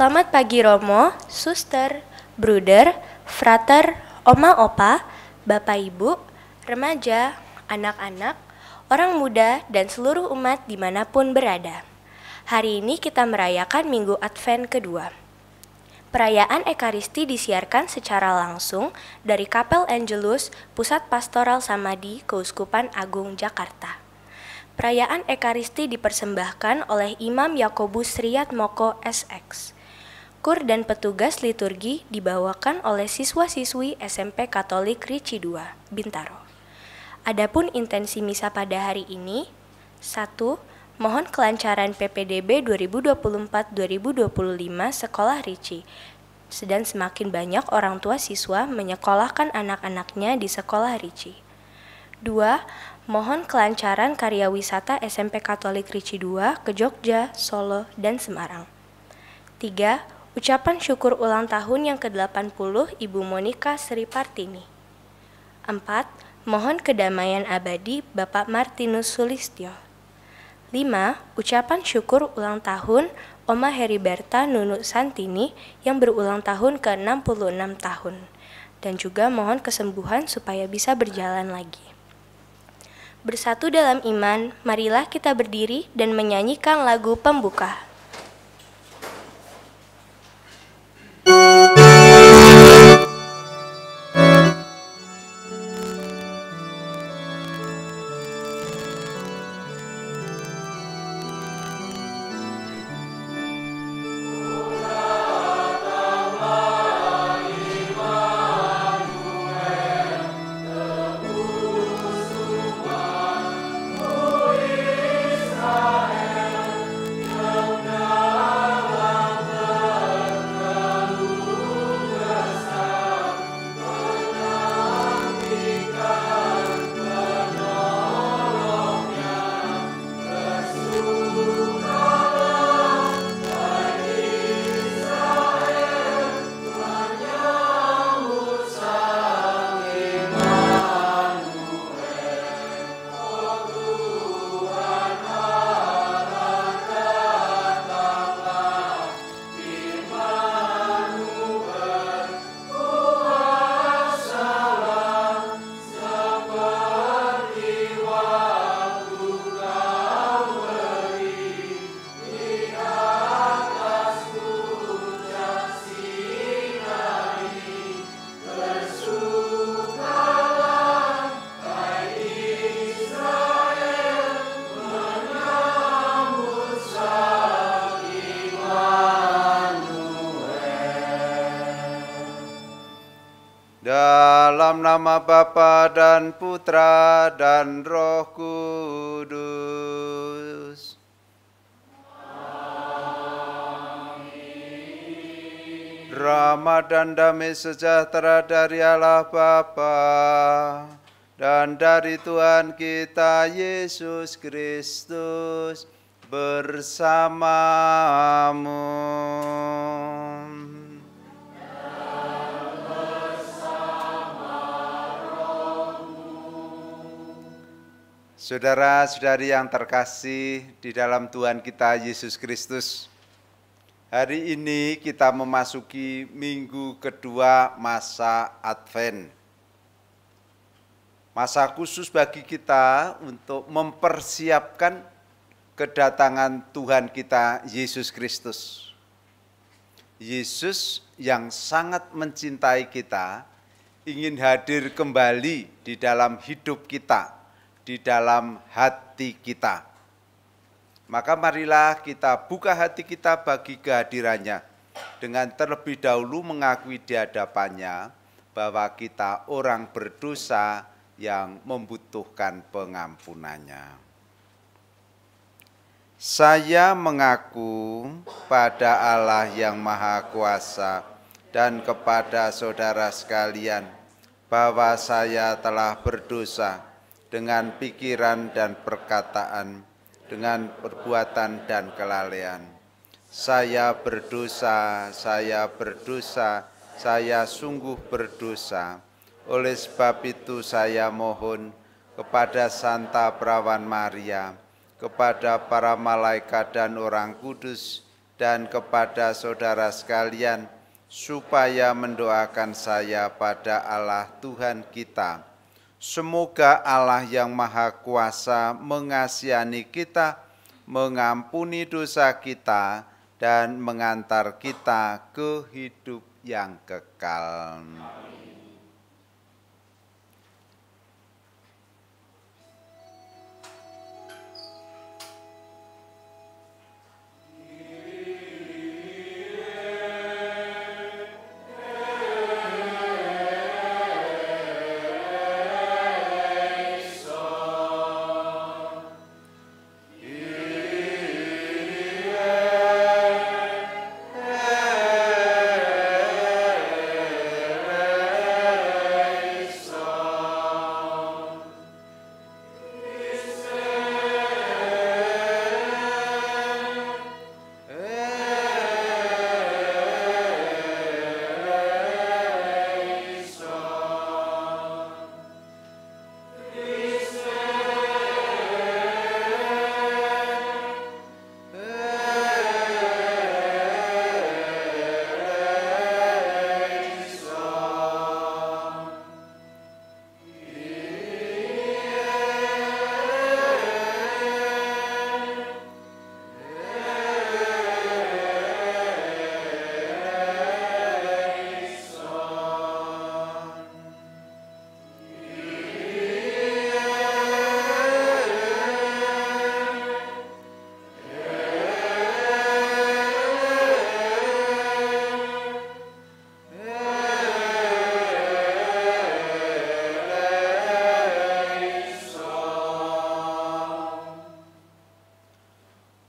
Selamat pagi Romo, Suster, Bruder, Frater, Oma Opa, Bapak Ibu, remaja, anak-anak, orang muda, dan seluruh umat dimanapun berada. Hari ini kita merayakan Minggu Advent kedua. Perayaan Ekaristi disiarkan secara langsung dari Kapel Angelus, Pusat Pastoral Samadhi, Keuskupan Agung Jakarta. Perayaan Ekaristi dipersembahkan oleh Imam Yakobus Riyatmoko SX. Kur dan petugas liturgi dibawakan oleh siswa-siswi SMP Katolik Ricci II, Bintaro. Adapun intensi misa pada hari ini, 1. Mohon kelancaran PPDB 2024-2025 Sekolah Ricci. Dan semakin banyak orang tua siswa menyekolahkan anak-anaknya di Sekolah Ricci. 2. Mohon kelancaran karya wisata SMP Katolik Ricci II ke Jogja, Solo, dan Semarang. 3. Ucapan syukur ulang tahun yang ke-80 Ibu Monika Sri Partini. 4. Mohon kedamaian abadi Bapak Martinus Sulistyo. 5. Ucapan syukur ulang tahun Oma Heriberta Nunu Santini yang berulang tahun ke-66 tahun. Dan juga mohon kesembuhan supaya bisa berjalan lagi. Bersatu dalam iman, marilah kita berdiri dan menyanyikan lagu pembuka. Dalam nama Bapa dan Putra dan Roh Kudus. Amin. Rahmat dan damai sejahtera dari Allah Bapa dan dari Tuhan kita Yesus Kristus bersamamu. Saudara-saudari yang terkasih di dalam Tuhan kita Yesus Kristus, hari ini kita memasuki minggu kedua masa Advent. Masa khusus bagi kita untuk mempersiapkan kedatangan Tuhan kita Yesus Kristus. Yesus yang sangat mencintai kita, ingin hadir kembali di dalam hidup kita, di dalam hati kita. Maka marilah kita buka hati kita bagi kehadirannya dengan terlebih dahulu mengakui di hadapannya bahwa kita orang berdosa yang membutuhkan pengampunannya. Saya mengaku pada Allah yang Maha Kuasa dan kepada saudara sekalian bahwa saya telah berdosa dengan pikiran dan perkataan, dengan perbuatan dan kelalaian. Saya berdosa, saya sungguh berdosa. Oleh sebab itu saya mohon kepada Santa Perawan Maria, kepada para malaikat dan orang kudus, dan kepada saudara sekalian, supaya mendoakan saya pada Allah Tuhan kita. Semoga Allah yang Maha Kuasa mengasihani kita, mengampuni dosa kita, dan mengantar kita ke hidup yang kekal.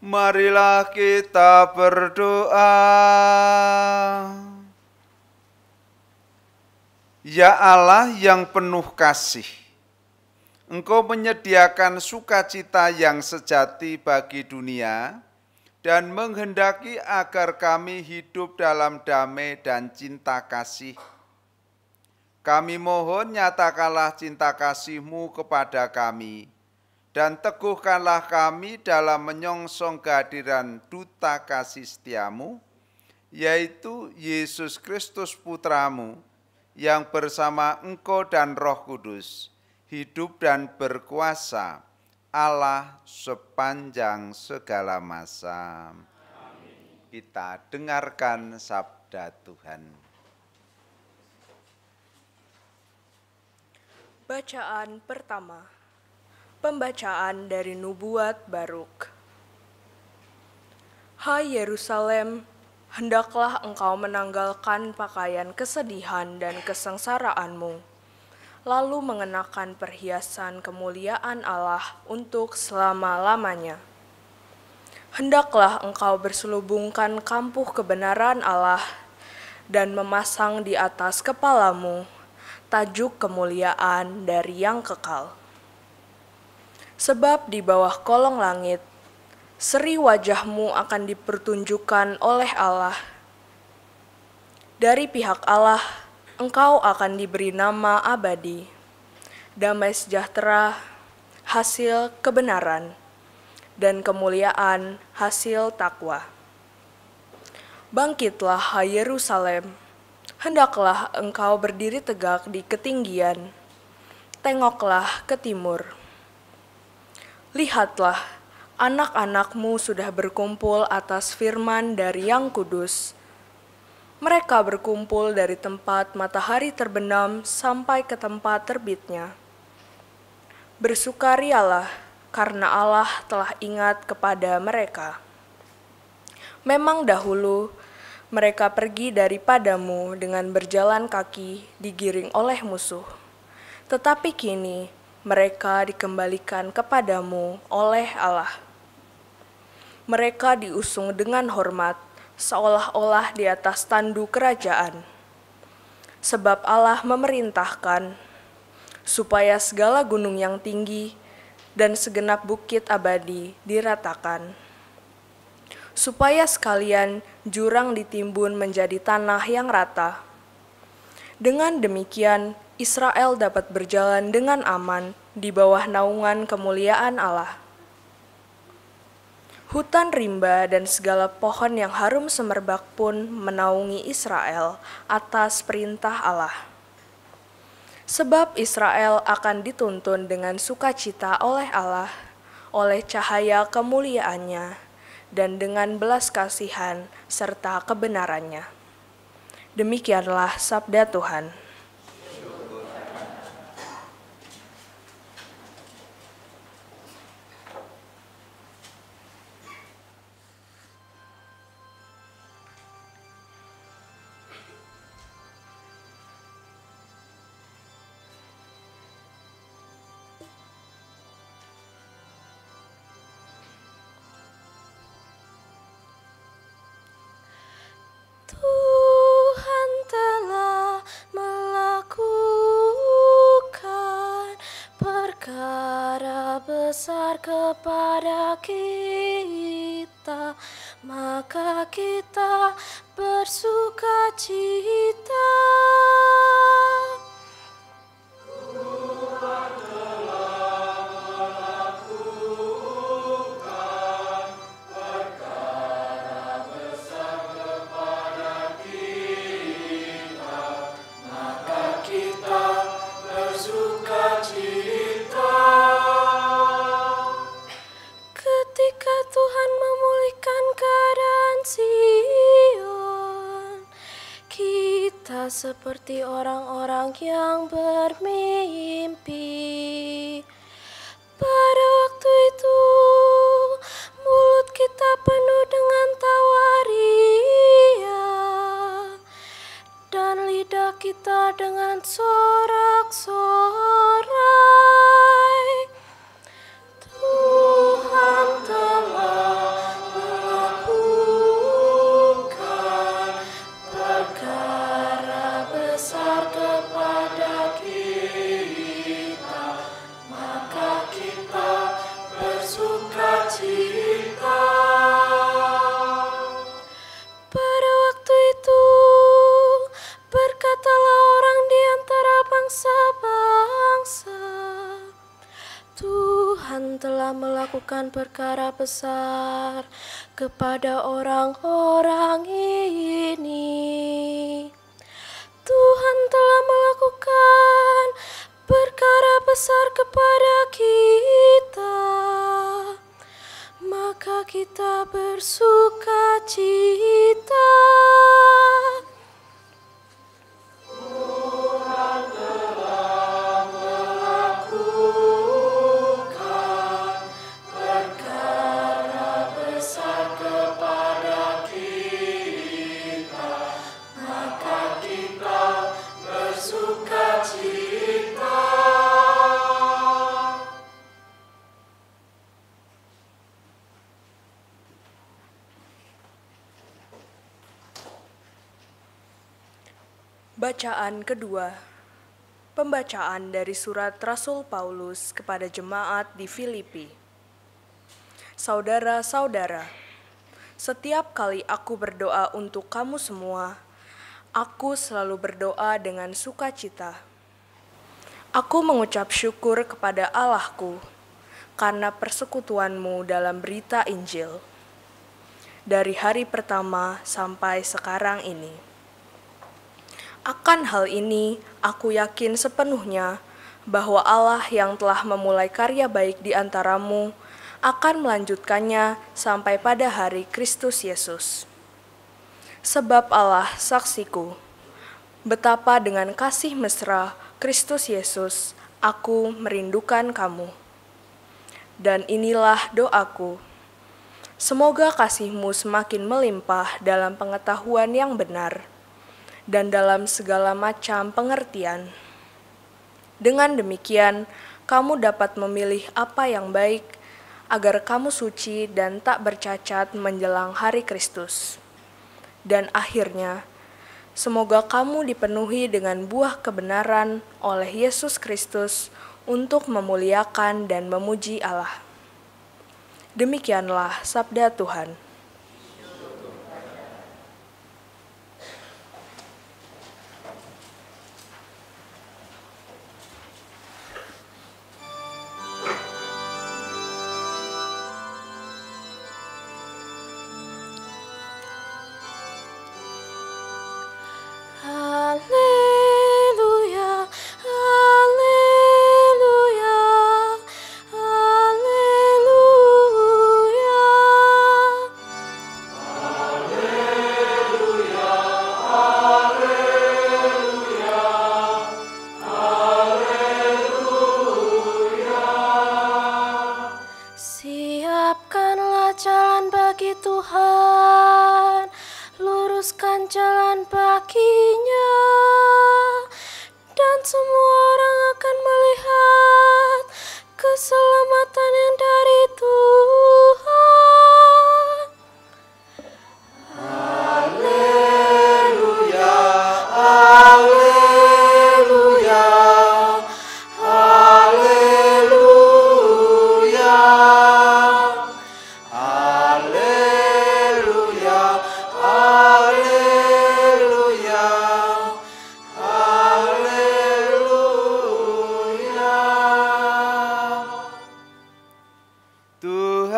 Marilah kita berdoa. Ya Allah yang penuh kasih, Engkau menyediakan sukacita yang sejati bagi dunia dan menghendaki agar kami hidup dalam damai dan cinta kasih. Kami mohon nyatakanlah cinta kasih-Mu kepada kami, dan teguhkanlah kami dalam menyongsong kehadiran duta kasih setiamu, yaitu Yesus Kristus Putramu, yang bersama Engkau dan Roh Kudus, hidup dan berkuasa, Allah sepanjang segala masa. Amin. Kita dengarkan sabda Tuhan. Bacaan pertama. Pembacaan dari Nubuat Baruk. Hai Yerusalem, hendaklah engkau menanggalkan pakaian kesedihan dan kesengsaraanmu, lalu mengenakan perhiasan kemuliaan Allah untuk selama-lamanya. Hendaklah engkau berselubungkan kampuh kebenaran Allah dan memasang di atas kepalamu tajuk kemuliaan dari yang kekal. Sebab di bawah kolong langit, seri wajahmu akan dipertunjukkan oleh Allah. Dari pihak Allah, engkau akan diberi nama abadi, damai sejahtera, hasil kebenaran, dan kemuliaan hasil takwa. Bangkitlah, hai Yerusalem, hendaklah engkau berdiri tegak di ketinggian, tengoklah ke timur. Lihatlah, anak-anakmu sudah berkumpul atas firman dari Yang Kudus. Mereka berkumpul dari tempat matahari terbenam sampai ke tempat terbitnya. Bersukarialah, karena Allah telah ingat kepada mereka. Memang dahulu mereka pergi daripadamu dengan berjalan kaki digiring oleh musuh. Tetapi kini mereka dikembalikan kepadamu oleh Allah. Mereka diusung dengan hormat, seolah-olah di atas tandu kerajaan. Sebab Allah memerintahkan supaya segala gunung yang tinggi dan segenap bukit abadi diratakan, supaya sekalian jurang ditimbun menjadi tanah yang rata. Dengan demikian, Israel dapat berjalan dengan aman di bawah naungan kemuliaan Allah. Hutan rimba dan segala pohon yang harum semerbak pun menaungi Israel atas perintah Allah. Sebab Israel akan dituntun dengan sukacita oleh Allah, oleh cahaya kemuliaannya, dan dengan belas kasihan serta kebenarannya. Demikianlah sabda Tuhan. Tuhan telah melakukan perkara besar kepada kita, maka kita bersukacita. Ketika Tuhan memulihkan keadaan Sion, kita seperti orang-orang yang bermimpi. Pada waktu itu, mulut kita penuh dengan tawa ria, dan lidah kita dengan sorak-sorai. Tuhan telah melakukan perkara besar kepada kita, maka kita bersukacita. Pada waktu itu, berkatalah orang di antara bangsa-bangsa, Tuhan telah melakukan perkara besar kepada orang-orang ini. Tuhan telah melakukan perkara besar kepada kita, maka kita bersukacita. Bacaan kedua. Pembacaan dari surat Rasul Paulus kepada jemaat di Filipi. Saudara-saudara, setiap kali aku berdoa untuk kamu semua, aku selalu berdoa dengan sukacita. Aku mengucap syukur kepada Allahku karena persekutuanmu dalam berita Injil, dari hari pertama sampai sekarang ini. Akan hal ini, aku yakin sepenuhnya bahwa Allah yang telah memulai karya baik di antaramu akan melanjutkannya sampai pada hari Kristus Yesus. Sebab Allah saksiku, betapa dengan kasih mesra Kristus Yesus aku merindukan kamu. Dan inilah doaku, semoga kasihmu semakin melimpah dalam pengetahuan yang benar dan dalam segala macam pengertian. Dengan demikian, kamu dapat memilih apa yang baik, agar kamu suci dan tak bercacat menjelang hari Kristus. Dan akhirnya, semoga kamu dipenuhi dengan buah kebenaran oleh Yesus Kristus untuk memuliakan dan memuji Allah. Demikianlah sabda Tuhan.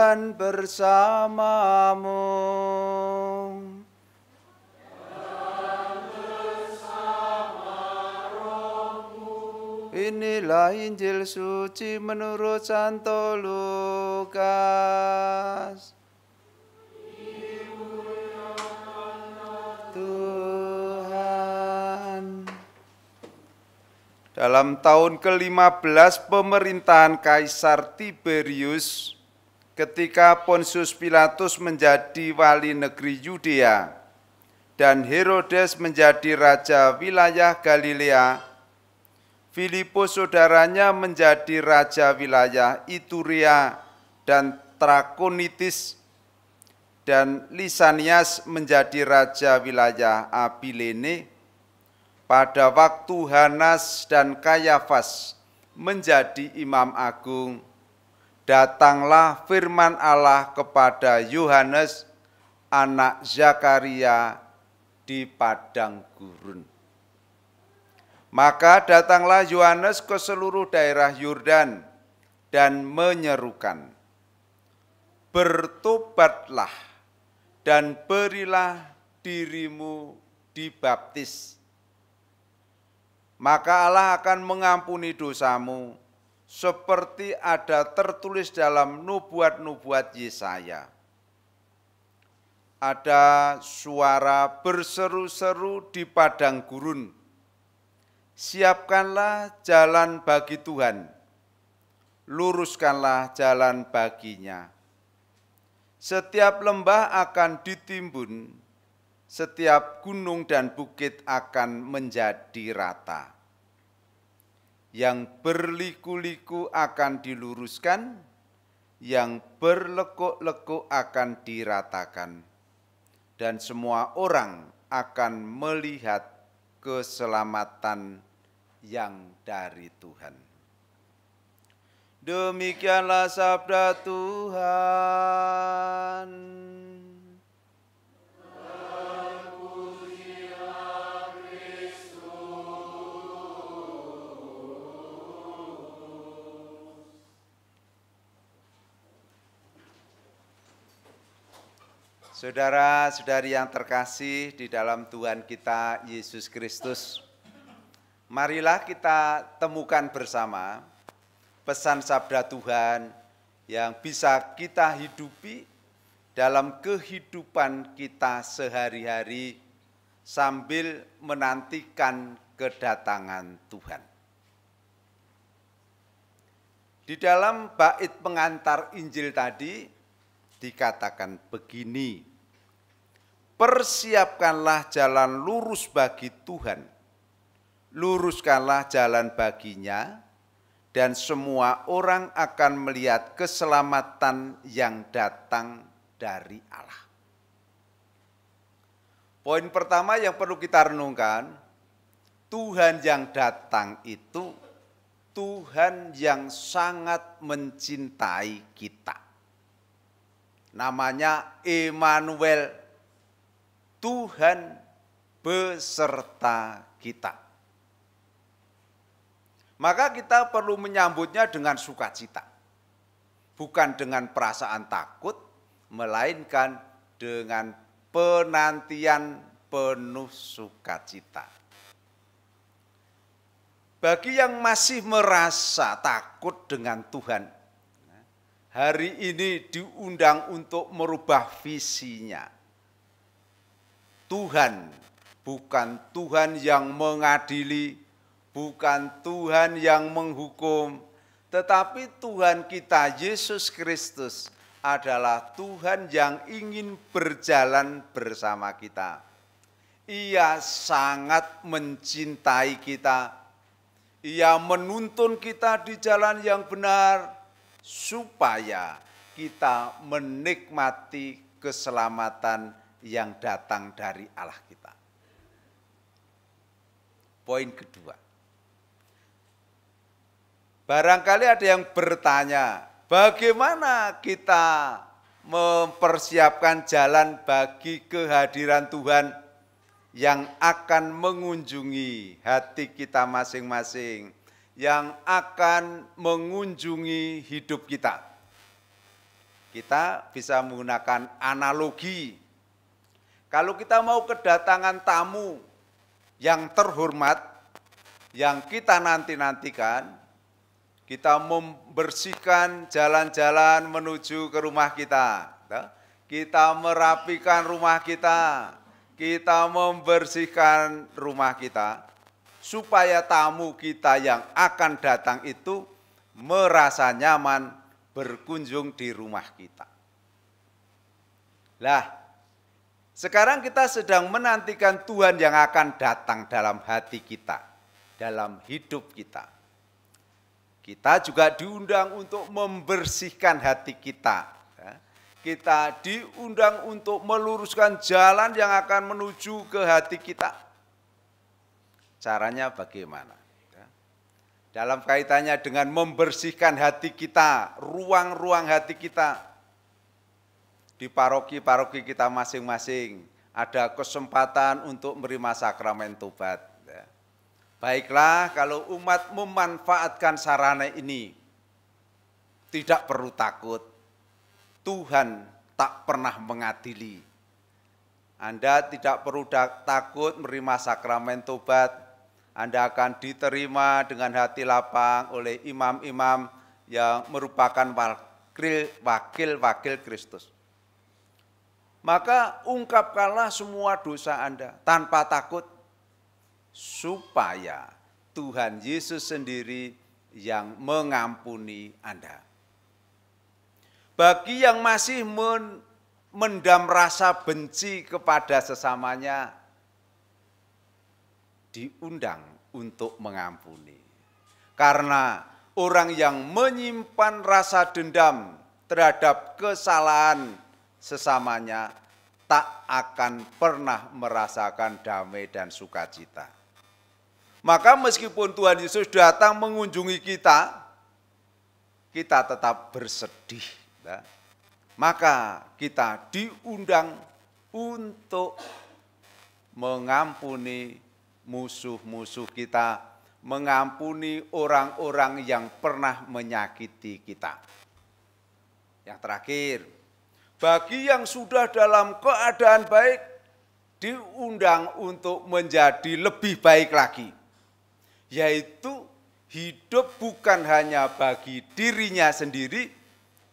Tuhan bersamamu. Inilah Injil suci menurut Santo Lukas. Tuhan. Dalam tahun ke-15 pemerintahan Kaisar Tiberius, ketika Pontius Pilatus menjadi wali negeri Yudea dan Herodes menjadi raja wilayah Galilea, Filipus saudaranya menjadi raja wilayah Iturea dan Trakonitis, dan Lisanias menjadi raja wilayah Abilene. Pada waktu Hanas dan Kayafas menjadi imam agung, datanglah firman Allah kepada Yohanes, anak Zakaria, di padang gurun. Maka datanglah Yohanes ke seluruh daerah Yordan dan menyerukan, bertobatlah dan berilah dirimu dibaptis. Maka Allah akan mengampuni dosamu, seperti ada tertulis dalam nubuat-nubuat Yesaya. Ada suara berseru-seru di padang gurun, siapkanlah jalan bagi Tuhan, luruskanlah jalan baginya. Setiap lembah akan ditimbun, setiap gunung dan bukit akan menjadi rata. Yang berliku-liku akan diluruskan, yang berlekuk-lekuk akan diratakan, dan semua orang akan melihat keselamatan yang dari Tuhan. Demikianlah sabda Tuhan. Saudara-saudari yang terkasih di dalam Tuhan kita Yesus Kristus, marilah kita temukan bersama pesan sabda Tuhan yang bisa kita hidupi dalam kehidupan kita sehari-hari sambil menantikan kedatangan Tuhan. Di dalam bait pengantar Injil tadi dikatakan begini, persiapkanlah jalan lurus bagi Tuhan, luruskanlah jalan baginya, dan semua orang akan melihat keselamatan yang datang dari Allah. Poin pertama yang perlu kita renungkan, Tuhan yang datang itu Tuhan yang sangat mencintai kita. Namanya Immanuel, Tuhan beserta kita. Maka kita perlu menyambutnya dengan sukacita. Bukan dengan perasaan takut, melainkan dengan penantian penuh sukacita. Bagi yang masih merasa takut dengan Tuhan, hari ini diundang untuk merubah visinya. Tuhan bukan Tuhan yang mengadili, bukan Tuhan yang menghukum, tetapi Tuhan kita Yesus Kristus adalah Tuhan yang ingin berjalan bersama kita. Ia sangat mencintai kita. Ia menuntun kita di jalan yang benar, supaya kita menikmati keselamatan yang datang dari Allah kita. Poin kedua, barangkali ada yang bertanya, bagaimana kita mempersiapkan jalan bagi kehadiran Tuhan yang akan mengunjungi hati kita masing-masing, yang akan mengunjungi hidup kita. Kita bisa menggunakan analogi. Kalau kita mau kedatangan tamu yang terhormat, yang kita nanti-nantikan, kita membersihkan jalan-jalan menuju ke rumah kita. Kita merapikan rumah kita membersihkan rumah kita, supaya tamu kita yang akan datang itu merasa nyaman berkunjung di rumah kita. Lah, sekarang kita sedang menantikan Tuhan yang akan datang dalam hati kita, dalam hidup kita. Kita juga diundang untuk membersihkan hati kita. Kita diundang untuk meluruskan jalan yang akan menuju ke hati kita. Caranya bagaimana? Dalam kaitannya dengan membersihkan hati kita, ruang-ruang hati kita. Di paroki-paroki kita masing-masing ada kesempatan untuk menerima sakramen tobat. Baiklah kalau umat memanfaatkan sarana ini, tidak perlu takut. Tuhan tak pernah mengadili. Anda tidak perlu takut menerima sakramen tobat. Anda akan diterima dengan hati lapang oleh imam-imam yang merupakan wakil-wakil Kristus. Maka ungkapkanlah semua dosa Anda tanpa takut, supaya Tuhan Yesus sendiri yang mengampuni Anda. Bagi yang masih mendam rasa benci kepada sesamanya, diundang untuk mengampuni. Karena orang yang menyimpan rasa dendam terhadap kesalahan sesamanya tak akan pernah merasakan damai dan sukacita. Maka meskipun Tuhan Yesus datang mengunjungi kita, kita tetap bersedih. Maka kita diundang untuk mengampuni musuh-musuh kita, mengampuni orang-orang yang pernah menyakiti kita. Yang terakhir, bagi yang sudah dalam keadaan baik, diundang untuk menjadi lebih baik lagi, yaitu hidup bukan hanya bagi dirinya sendiri,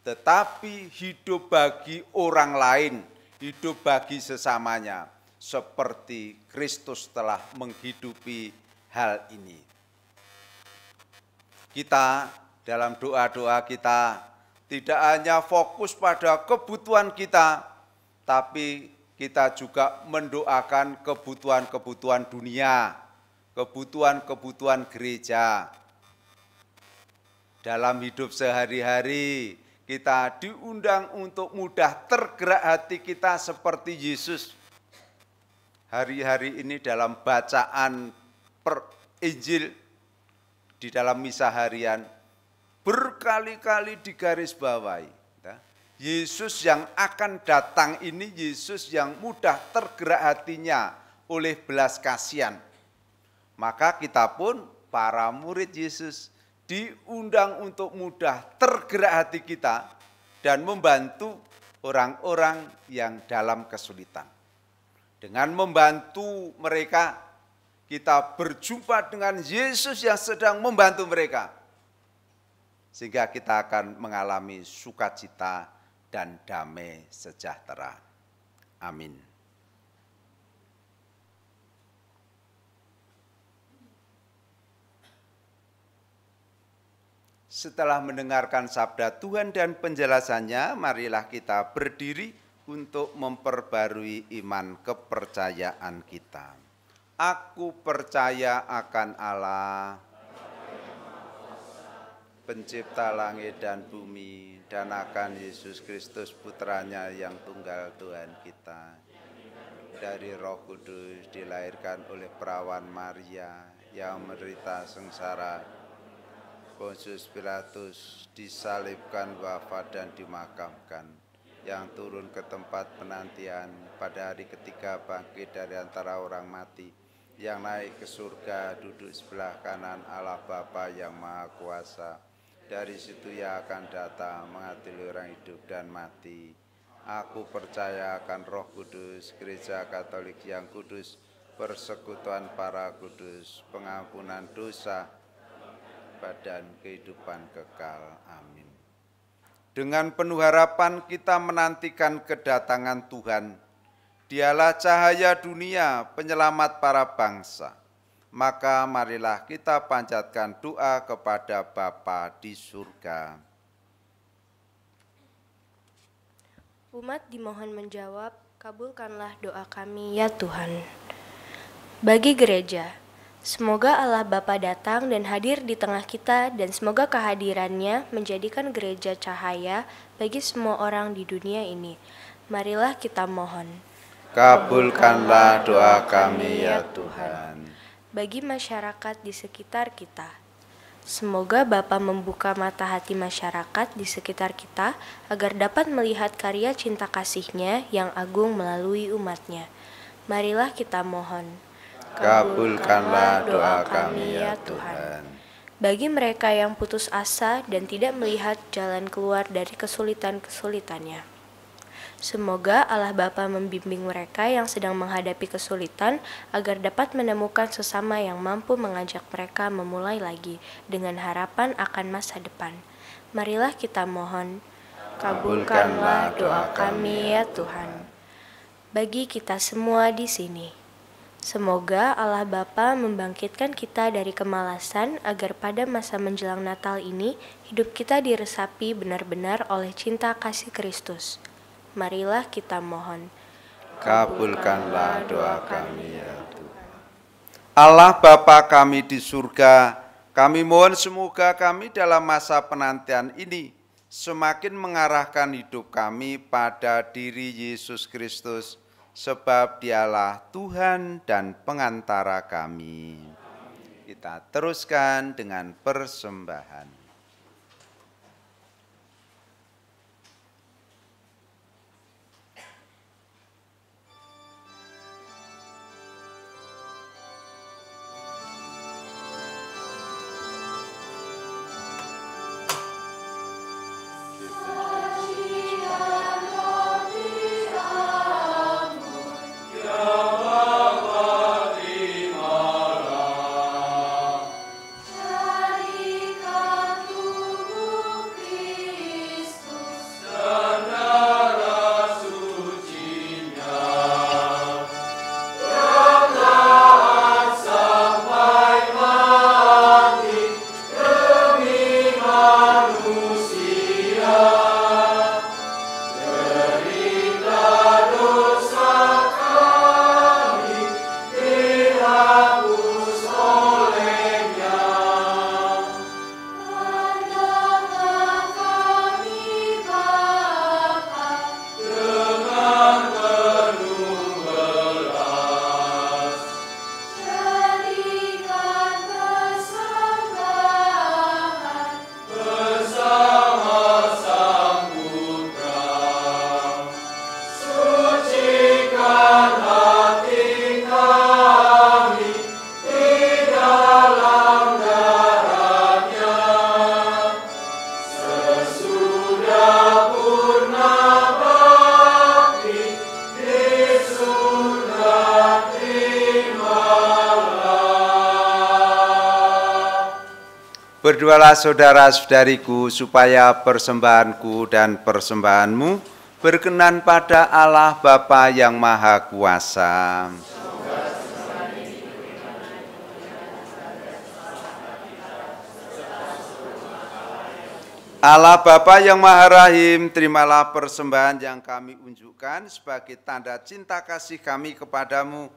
tetapi hidup bagi orang lain, hidup bagi sesamanya, seperti Kristus telah menghidupi hal ini. Kita dalam doa-doa kita tidak hanya fokus pada kebutuhan kita, tapi kita juga mendoakan kebutuhan-kebutuhan dunia, kebutuhan-kebutuhan gereja. Dalam hidup sehari-hari, kita diundang untuk mudah tergerak hati kita seperti Yesus. Hari-hari ini dalam bacaan Injil, di dalam misa harian, berkali-kali digarisbawahi. Yesus yang akan datang ini, Yesus yang mudah tergerak hatinya oleh belas kasihan. Maka kita pun, para murid Yesus, diundang untuk mudah tergerak hati kita dan membantu orang-orang yang dalam kesulitan. Dengan membantu mereka, kita berjumpa dengan Yesus yang sedang membantu mereka. Sehingga kita akan mengalami sukacita dan damai sejahtera. Amin. Setelah mendengarkan sabda Tuhan dan penjelasannya, marilah kita berdiri untuk memperbarui iman kepercayaan kita. Aku percaya akan Allah, pencipta langit dan bumi, dan akan Yesus Kristus putranya yang tunggal Tuhan kita. Dari Roh Kudus dilahirkan oleh perawan Maria yang menderita sengsara, Pontius Pilatus disalibkan, wafat dan dimakamkan, yang turun ke tempat penantian, pada hari ketiga bangkit dari antara orang mati, yang naik ke surga, duduk sebelah kanan Allah Bapa yang Maha Kuasa, Dari situ ia akan datang mengadili orang hidup dan mati. Aku percaya akan Roh Kudus, Gereja Katolik yang kudus, persekutuan para kudus, pengampunan dosa, dan kehidupan kekal. Amin. Dengan penuh harapan kita menantikan kedatangan Tuhan. Dialah cahaya dunia, penyelamat para bangsa. Maka marilah kita panjatkan doa kepada Bapa di surga. Umat dimohon menjawab, kabulkanlah doa kami ya Tuhan. Bagi gereja, semoga Allah Bapa datang dan hadir di tengah kita dan semoga kehadirannya menjadikan gereja cahaya bagi semua orang di dunia ini. Marilah kita mohon. Kabulkanlah doa kami ya Tuhan. Bagi masyarakat di sekitar kita, semoga Bapa membuka mata hati masyarakat di sekitar kita agar dapat melihat karya cinta kasih-Nya yang agung melalui umat-Nya. Marilah kita mohon. Kabulkanlah doa kami ya Tuhan. Bagi mereka yang putus asa dan tidak melihat jalan keluar dari kesulitan-kesulitannya, semoga Allah Bapa membimbing mereka yang sedang menghadapi kesulitan agar dapat menemukan sesama yang mampu mengajak mereka memulai lagi dengan harapan akan masa depan. Marilah kita mohon. Kabulkanlah doa kami ya Tuhan. Bagi kita semua di sini, semoga Allah Bapa membangkitkan kita dari kemalasan agar pada masa menjelang Natal ini hidup kita diresapi benar-benar oleh cinta kasih Kristus. Marilah kita mohon. Kabulkanlah doa kami ya Tuhan. Allah Bapa kami di surga, kami mohon semoga kami dalam masa penantian ini semakin mengarahkan hidup kami pada diri Yesus Kristus, sebab Dialah Tuhan dan pengantara kami. Kita teruskan dengan persembahan. Berdoalah saudara-saudariku supaya persembahanku dan persembahanmu berkenan pada Allah Bapa yang Maha Kuasa. Allah Bapa yang Maha Rahim, terimalah persembahan yang kami unjukkan sebagai tanda cinta kasih kami kepadamu.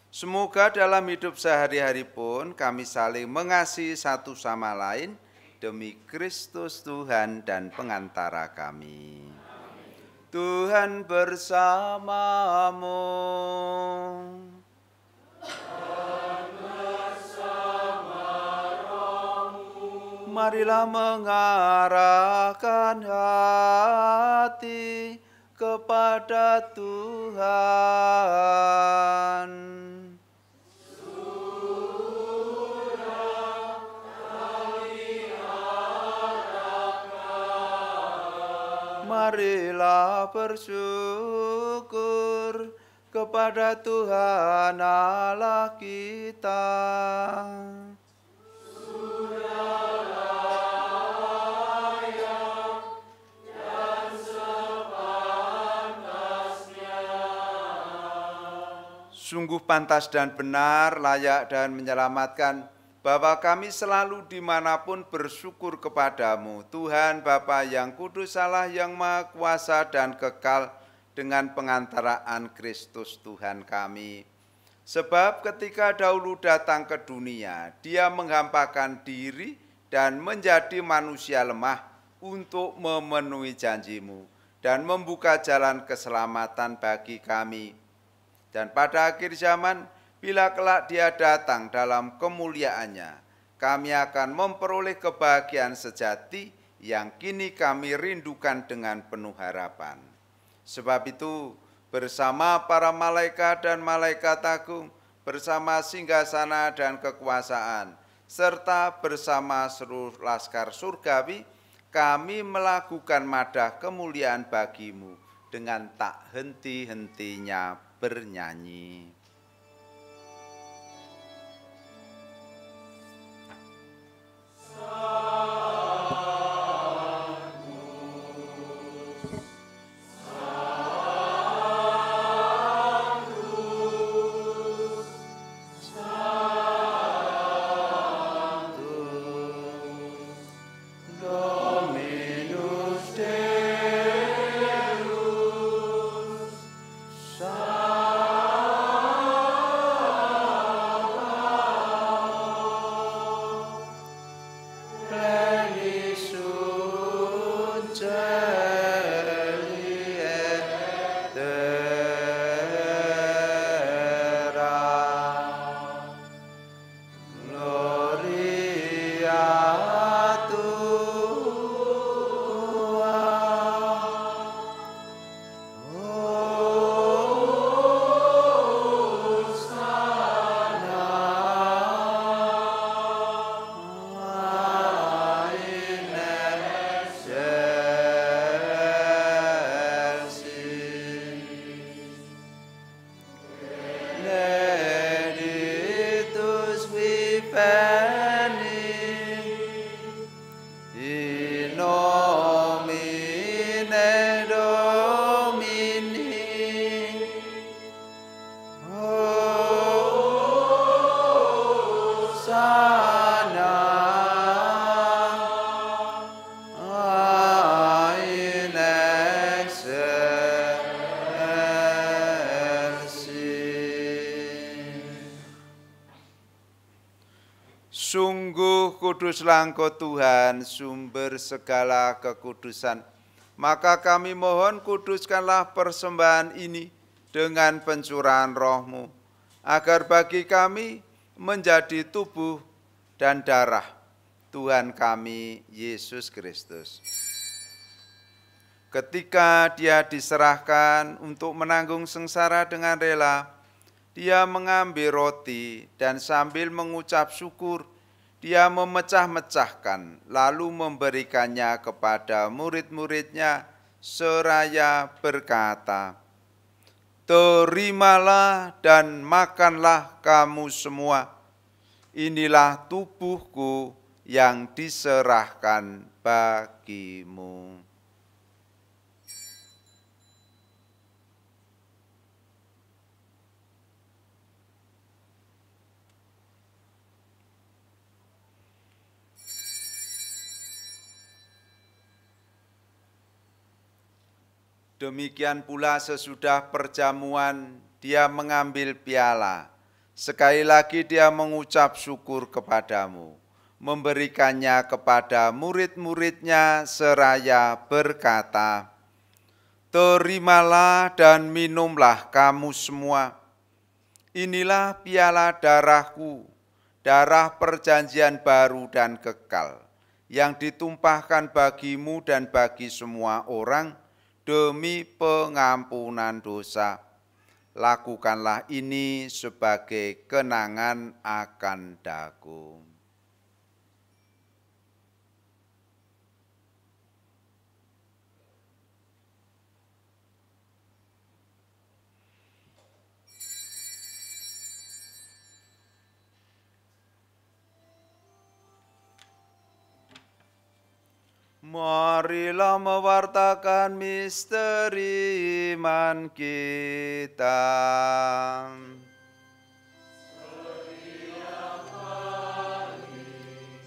Semoga dalam hidup sehari-hari pun kami saling mengasihi satu sama lain demi Kristus Tuhan dan pengantara kami. Tuhan bersamamu. Marilah mengarahkan hati kepada Tuhan. Sudah kami arahkan Marilah bersyukur kepada Tuhan Allah kita. Sungguh pantas dan benar, layak dan menyelamatkan, bahwa kami selalu dimanapun bersyukur kepadamu, Tuhan Bapa yang kudus, Allah yang maha kuasa dan kekal, dengan pengantaraan Kristus Tuhan kami. Sebab ketika dahulu datang ke dunia, dia menghampakan diri dan menjadi manusia lemah untuk memenuhi janjimu dan membuka jalan keselamatan bagi kami. Dan pada akhir zaman, bila kelak dia datang dalam kemuliaannya, kami akan memperoleh kebahagiaan sejati yang kini kami rindukan dengan penuh harapan. Sebab itu, bersama para malaikat dan malaikat agung, bersama singgasana dan kekuasaan, serta bersama seluruh laskar surgawi, kami melakukan madah kemuliaan bagimu dengan tak henti-hentinya bernyanyi. Sungguh kuduslah Engkau Tuhan, sumber segala kekudusan. Maka kami mohon, kuduskanlah persembahan ini dengan pencurahan Roh-Mu, agar bagi kami menjadi tubuh dan darah Tuhan kami, Yesus Kristus. Ketika dia diserahkan untuk menanggung sengsara dengan rela, dia mengambil roti dan sambil mengucap syukur, dia memecah-mecahkan, lalu memberikannya kepada murid-muridnya, seraya berkata, "Terimalah dan makanlah kamu semua. Inilah tubuhku yang diserahkan bagimu." Demikian pula sesudah perjamuan, dia mengambil piala. Sekali lagi dia mengucap syukur kepadamu, memberikannya kepada murid-muridnya seraya berkata, "Terimalah dan minumlah kamu semua. Inilah piala darahku, darah perjanjian baru dan kekal, yang ditumpahkan bagimu dan bagi semua orang, demi pengampunan dosa. Lakukanlah ini sebagai kenangan akan daku." Marilah mewartakan misteri iman kita.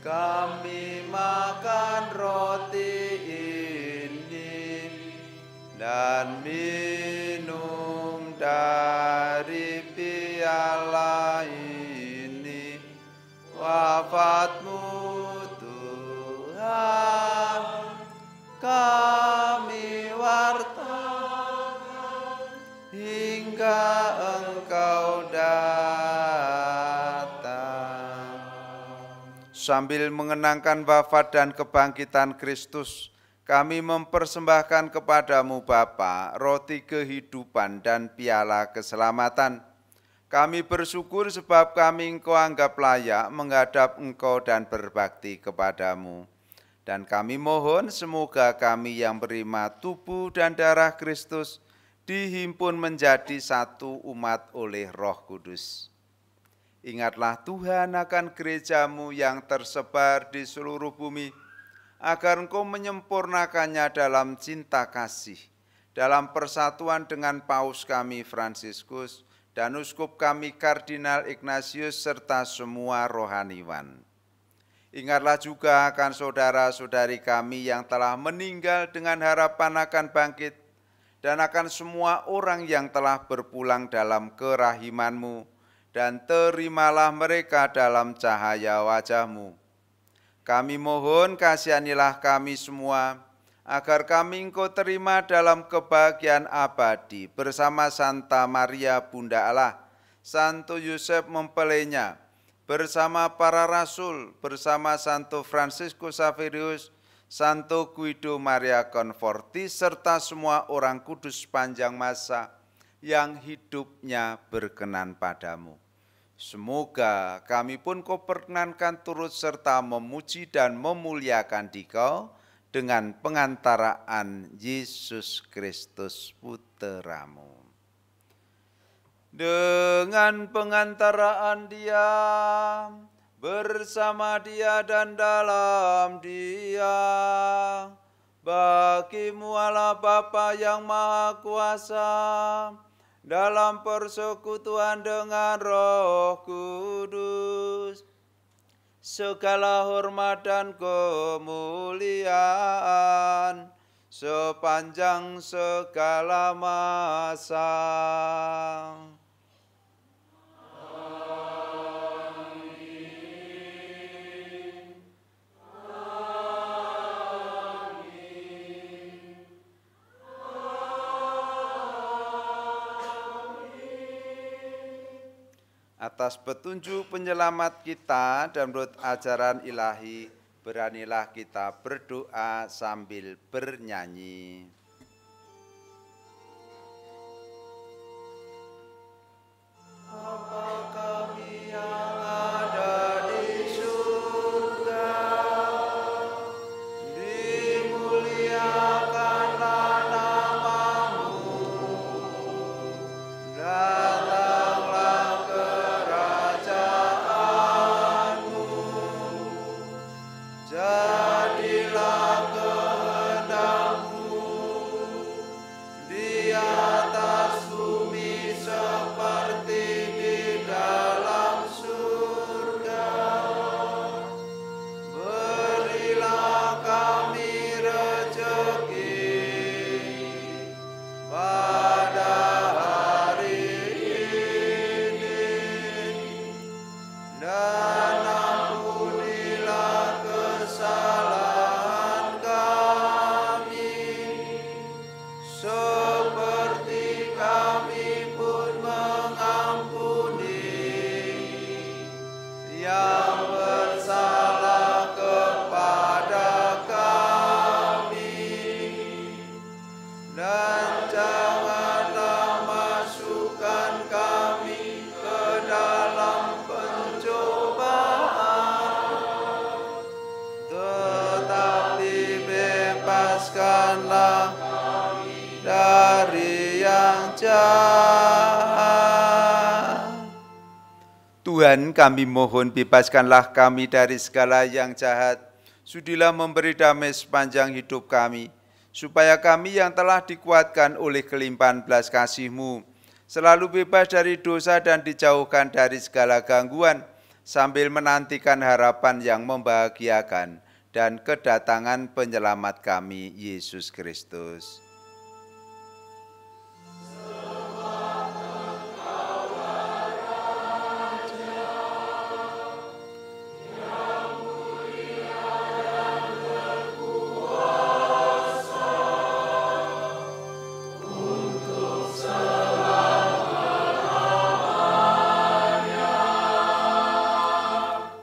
Kami makan roti ini dan minum dari piala ini, wafat-Mu Tuhan kami wartakan hingga Engkau datang. Sambil mengenangkan wafat dan kebangkitan Kristus, kami mempersembahkan kepadamu Bapa roti kehidupan dan piala keselamatan. Kami bersyukur sebab kami Engkau anggap layak menghadap Engkau dan berbakti kepadamu. Dan kami mohon semoga kami yang berima tubuh dan darah Kristus dihimpun menjadi satu umat oleh Roh Kudus. Ingatlah Tuhan akan gereja-Mu yang tersebar di seluruh bumi, agar Engkau menyempurnakannya dalam cinta kasih, dalam persatuan dengan Paus kami Fransiskus dan Uskup kami Kardinal Ignatius serta semua rohaniwan. Ingatlah juga akan saudara-saudari kami yang telah meninggal dengan harapan akan bangkit, dan akan semua orang yang telah berpulang dalam kerahiman-Mu, dan terimalah mereka dalam cahaya wajah-Mu. Kami mohon kasihanilah kami semua, agar kami Engkau terima dalam kebahagiaan abadi bersama Santa Maria Bunda Allah, Santo Yosef mempelainya, bersama para rasul, bersama Santo Fransiskus Xaverius, Santo Guido Maria Conforti, serta semua orang kudus sepanjang masa yang hidupnya berkenan padamu. Semoga kami pun Kau perkenankan turut serta memuji dan memuliakan Dikau dengan pengantaraan Yesus Kristus Putra-Mu. Dengan pengantaraan Dia, bersama Dia dan dalam Dia, bagi-Mu Allah Bapa yang Maha Kuasa, dalam persekutuan dengan Roh Kudus, segala hormat dan kemuliaan sepanjang segala masa. Atas petunjuk penyelamat kita dan menurut ajaran ilahi, beranilah kita berdoa sambil bernyanyi. Bapa kami yang ada di surga, dimuliakanlah nama-Mu, datanglah kerajaan-Mu, jadilah kehendak-Mu di atas bumi seperti di dalam surga. Berilah kami rezeki pada hari ini, dan ampunilah kesalahan kami, seperti kami pun mengampuni yang bersalah kepada kami, dan janganlah masukkan kami ke dalam pencobaan, tetapi bebaskanlah dari yang jahat. Tuhan, kami mohon bebaskanlah kami dari segala yang jahat, Sudilah memberi damai sepanjang hidup kami, supaya kami yang telah dikuatkan oleh kelimpahan belas kasih-Mu, selalu bebas dari dosa dan dijauhkan dari segala gangguan, sambil menantikan harapan yang membahagiakan dan kedatangan penyelamat kami, Yesus Kristus.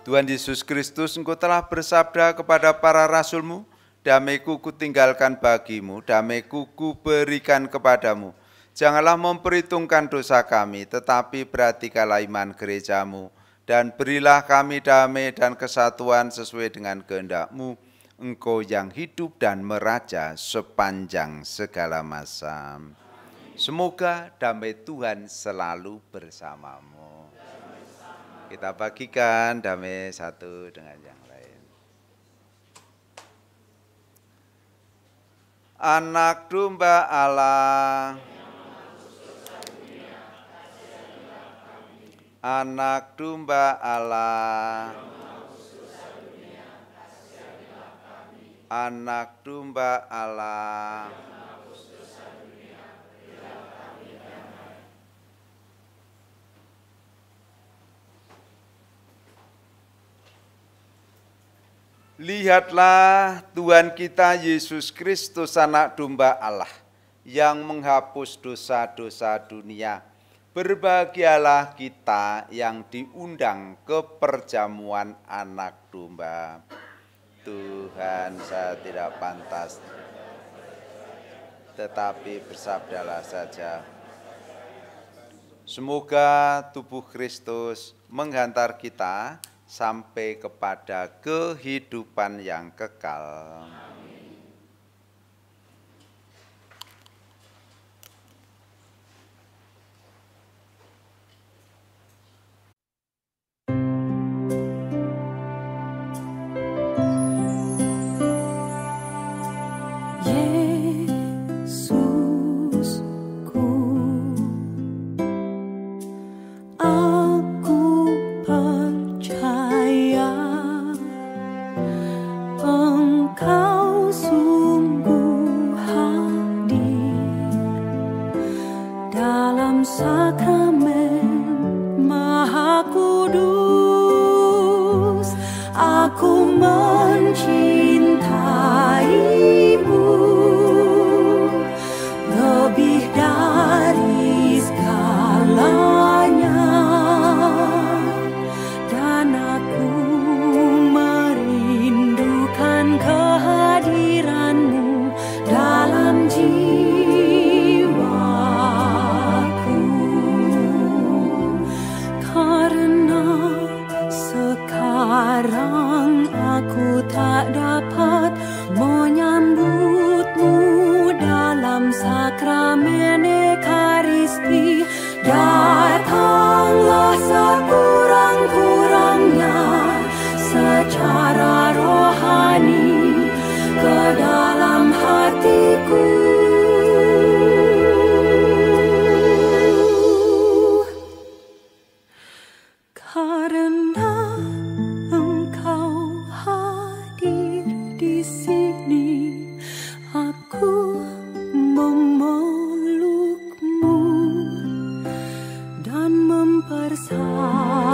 Tuhan Yesus Kristus, Engkau telah bersabda kepada para rasul-Mu, damai-Ku kutinggalkan bagimu, damai-Ku kuberikan kepadamu. Janganlah memperhitungkan dosa kami, tetapi perhatikanlah iman gereja-Mu, dan berilah kami damai dan kesatuan sesuai dengan kehendak-Mu, Engkau yang hidup dan meraja sepanjang segala masa. Semoga damai Tuhan selalu bersamamu. Kita bagikan damai satu dengan yang lain. Anak domba Allah, anak domba Allah, anak domba Allah. Lihatlah Tuhan kita Yesus Kristus, anak domba Allah, yang menghapus dosa-dosa dunia. Berbahagialah kita yang diundang ke perjamuan anak domba. Tuhan, saya tidak pantas, tetapi bersabdalah saja. Semoga tubuh Kristus menghantar kita sampai kepada kehidupan yang kekal. Bersama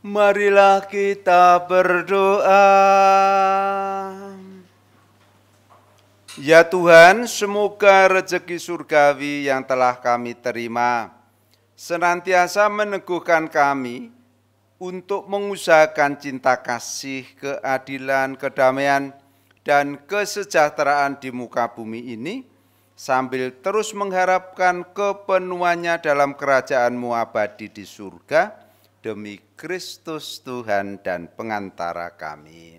Marilah kita berdoa. Ya Tuhan, semoga rezeki surgawi yang telah kami terima senantiasa meneguhkan kami untuk mengusahakan cinta kasih, keadilan, kedamaian, dan kesejahteraan di muka bumi ini, sambil terus mengharapkan kepenuhannya dalam kerajaan-Mu abadi di surga, demi Kristus Tuhan dan pengantara kami.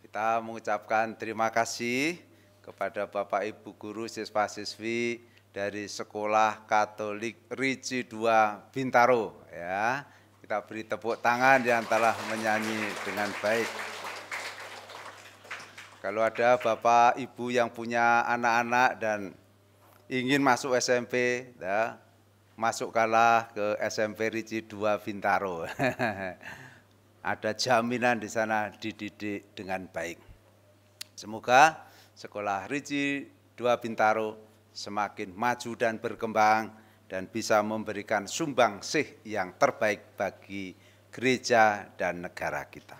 Kita mengucapkan terima kasih kepada Bapak Ibu Guru siswa-siswi dari Sekolah Katolik Riji 2 Bintaro. Ya, kita beri tepuk tangan yang telah menyanyi dengan baik. Kalau ada Bapak Ibu yang punya anak-anak dan ingin masuk SMP, ya, masukkanlah ke SMP Riji 2 Bintaro. Ada jaminan di sana dididik dengan baik. Semoga Sekolah Riji 2 Bintaro semakin maju dan berkembang dan bisa memberikan sumbangsih yang terbaik bagi gereja dan negara kita.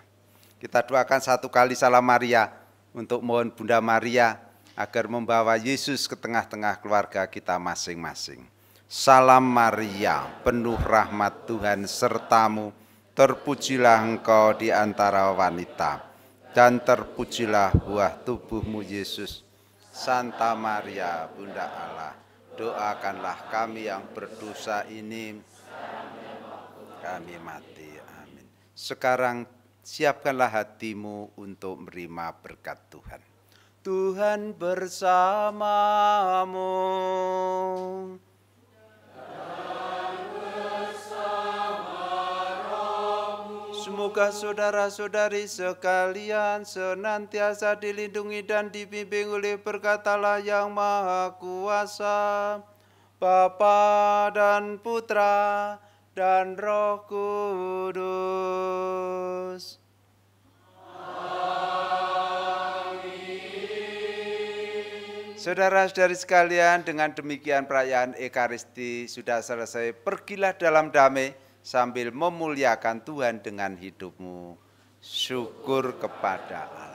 Kita doakan satu kali salam Maria untuk mohon Bunda Maria agar membawa Yesus ke tengah-tengah keluarga kita masing-masing. Salam Maria, penuh rahmat Tuhan sertamu, terpujilah engkau di antara wanita, dan terpujilah buah tubuhmu Yesus. Santa Maria, Bunda Allah, doakanlah kami yang berdosa ini, kami mati. Amin. Sekarang siapkanlah hatimu untuk menerima berkat Tuhan. Tuhan bersamamu. Semoga saudara-saudari sekalian senantiasa dilindungi dan dibimbing oleh berkat Allah yang Maha Kuasa, Bapa dan Putra dan Roh Kudus. Amin. Saudara-saudari sekalian, dengan demikian perayaan Ekaristi sudah selesai. Pergilah dalam damai sambil memuliakan Tuhan dengan hidupmu. Syukur kepada Allah.